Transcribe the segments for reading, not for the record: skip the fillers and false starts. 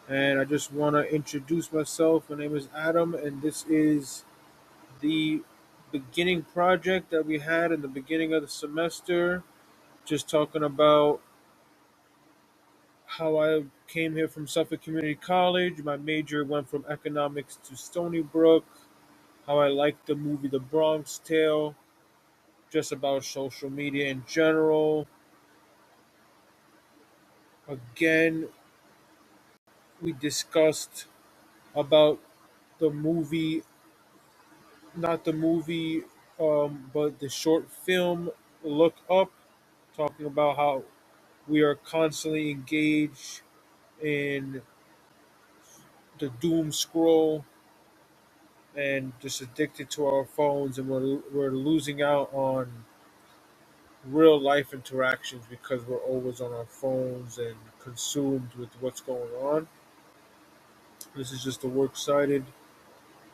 And I just want to introduce myself. My name is Adam, and this is the beginning project that we had in the beginning of the semester. Just talking about how I came here from Suffolk Community College. My major went from economics to Stony Brook. How I liked the movie The Bronx Tale. Just about social media in general. Again, we discussed about the movie, not the movie, but the short film Look Up, talking about how we are constantly engaged in the doom scroll and just addicted to our phones, and we're losing out on real life interactions because we're always on our phones and consumed with what's going on. This is just the works cited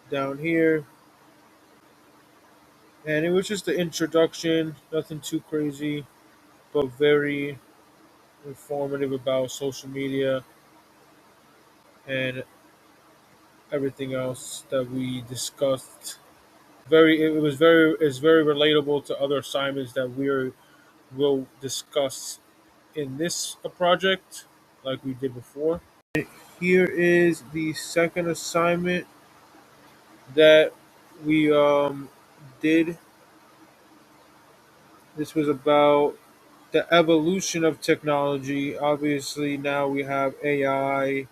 down here. And it was just the introduction, nothing too crazy, but very informative about social media and everything else that we discussed. It's very relatable to other assignments that will discuss in this project, like we did before. Here is the second assignment that we did. This was about the evolution of technology. Obviously, now we have AI,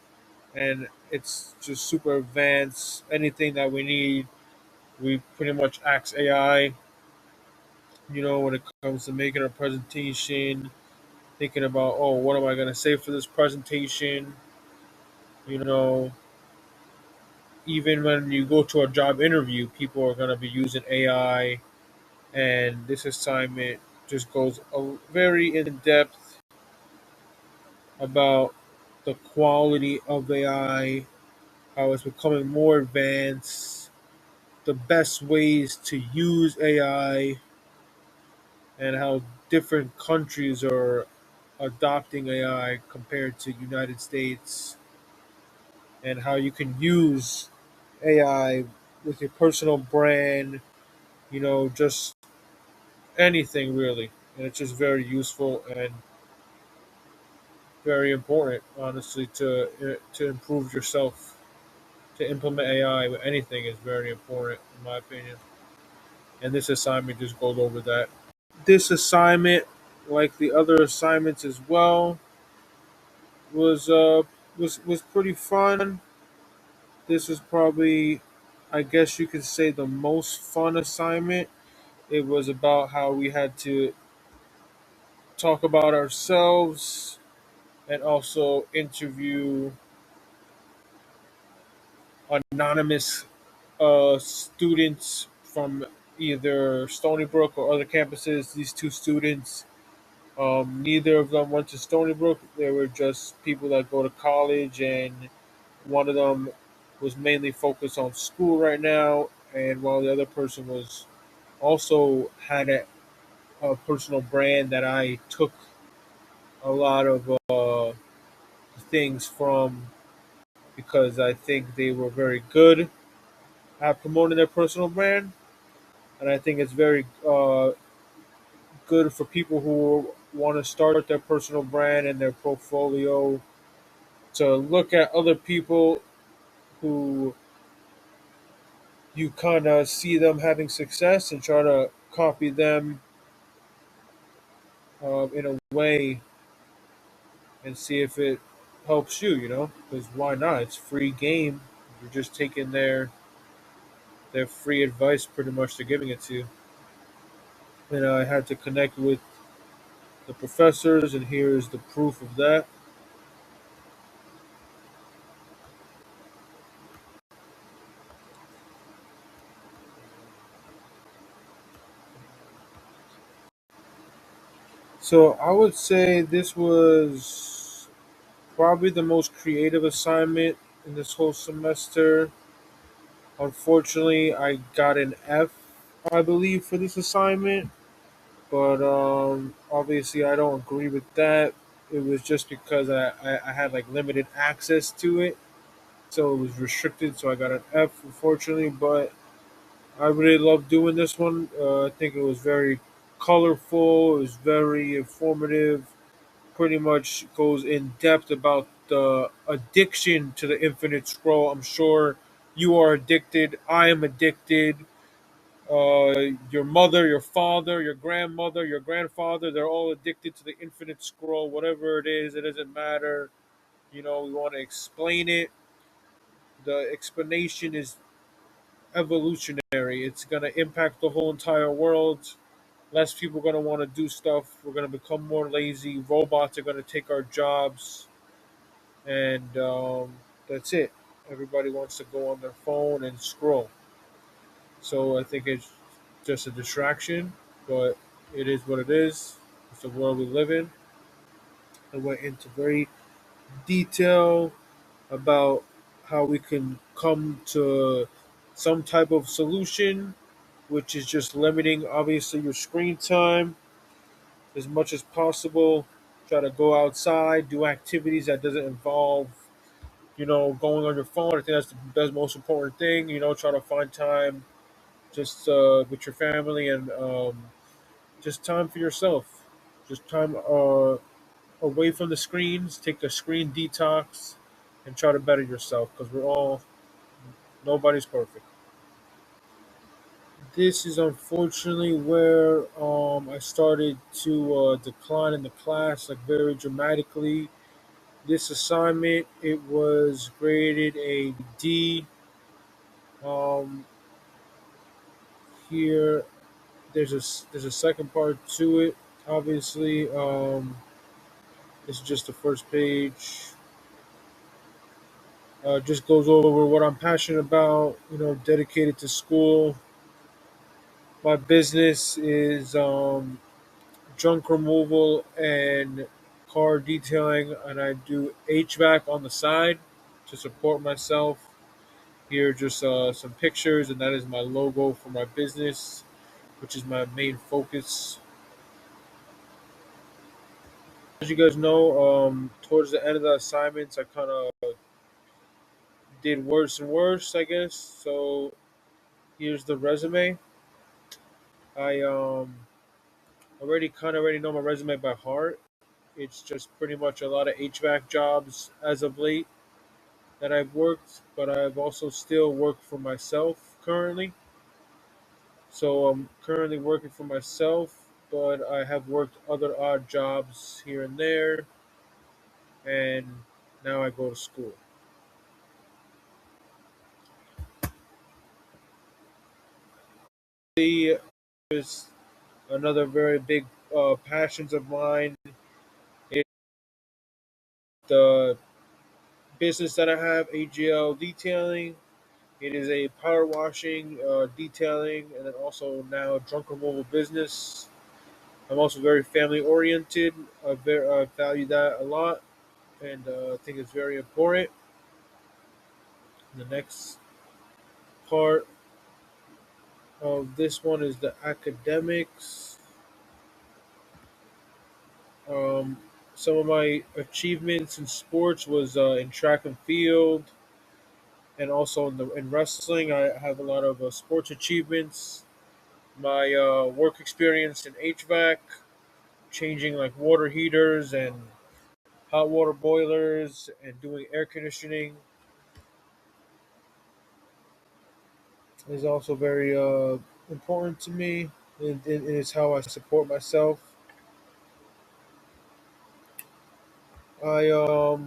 and it's just super advanced. Anything that we need, we pretty much ask AI. When it comes to making a presentation, thinking about, oh, what am I going to say for this presentation? You know, even when you go to a job interview, people are going to be using AI, and this assignment just goes very in depth about the quality of AI, how it's becoming more advanced, the best ways to use AI, and how different countries are adopting AI compared to United States, and how you can use AI with your personal brand, just anything really. And it's just very useful and very important, honestly, to improve yourself. To implement AI with anything is very important, in my opinion. And this assignment just goes over that. This assignment, like the other assignments as well, was was pretty fun. This was probably, I guess you could say, the most fun assignment. It was about how we had to talk about ourselves and also interview anonymous students from either Stony Brook or other campuses. These two students, neither of them went to Stony Brook. They were just people that go to college, and one of them was mainly focused on school right now, and while the other person was also had a personal brand that I took a lot of things from because I think they were very good at promoting their personal brand, and I think it's very good for people who want to start their personal brand and their portfolio to look at other people who you kind of see them having success and try to copy them in a way and see if it helps you, because why not? It's free game. You're just taking their free advice pretty much. They're giving it to you. And I had to connect with the professors, and here is the proof of that. So I would say this was probably the most creative assignment in this whole semester. Unfortunately, I got an F, I believe, for this assignment, but obviously I don't agree with that. it was just because I had like limited access to it, so it was restricted. So I got an F, unfortunately. But I really loved doing this one. I think it was very colorful. It was very informative. Pretty much goes in depth about the addiction to the infinite scroll. I'm sure you are addicted. I am addicted. Your mother, your father, your grandmother, your grandfather, they're all addicted to the infinite scroll. Whatever it is, it doesn't matter. We want to explain it. The explanation is evolutionary. It's going to impact the whole entire world. Less people are going to want to do stuff. We're going to become more lazy. Robots are going to take our jobs. And that's it. Everybody wants to go on their phone and scroll. So I think it's just a distraction, but it is what it is. It's the world we live in. I went into very detail about how we can come to some type of solution, which is just limiting obviously your screen time as much as possible. Try to go outside, do activities that doesn't involve going on your phone. I think that's the best, most important thing. Try to find time just with your family and just time for yourself. Just time away from the screens. Take a screen detox and try to better yourself because nobody's perfect. This is unfortunately where I started to decline in the class like very dramatically. This assignment it was graded a D. Um, Here there's a second part to it. Obviously, this is just the first page. Just goes over what I'm passionate about. Dedicated to school. My business is junk removal and car detailing, and I do HVAC on the side to support myself. Here, are just some pictures, and that is my logo for my business, which is my main focus. As you guys know, towards the end of the assignments, I kind of did worse and worse, I guess. So here's the resume. I already know my resume by heart. It's just pretty much a lot of HVAC jobs as of late that I've worked, but I've also still worked for myself currently. So I'm currently working for myself, but I have worked other odd jobs here and there, and now I go to school. The is another very big passions of mine. It's the business that I have, AGL Detailing. It is a power washing, detailing, and then also now drunk removal business. I'm also very family oriented. I value that a lot, and I think it's very important. The next part of this one is the academics. Um, some of my achievements in sports was in track and field, and also in wrestling. I have a lot of sports achievements. My work experience in HVAC, changing like water heaters and hot water boilers, and doing air conditioning is also very important to me. It is how I support myself. I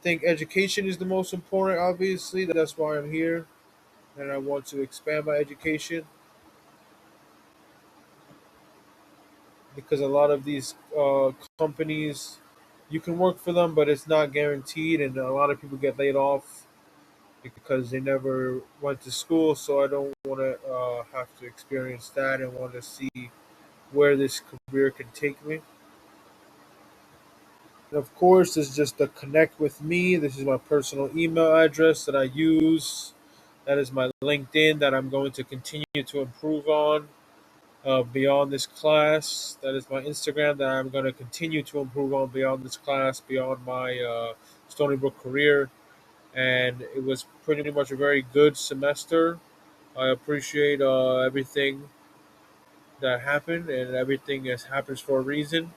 think education is the most important. Obviously, that's why I'm here, and I want to expand my education because a lot of these companies, you can work for them, but it's not guaranteed, and a lot of people get laid off because they never went to school. So I don't want to have to experience that, and want to see where this career can take me. And of course, this is just to connect with me. This is my personal email address that I use. That is my LinkedIn that I'm going to continue to improve on. beyond this class. That is my Instagram that I'm going to continue to improve on beyond this class, beyond my Stony Brook career. And it was pretty much a very good semester. I appreciate everything that happened, and everything has happens for a reason.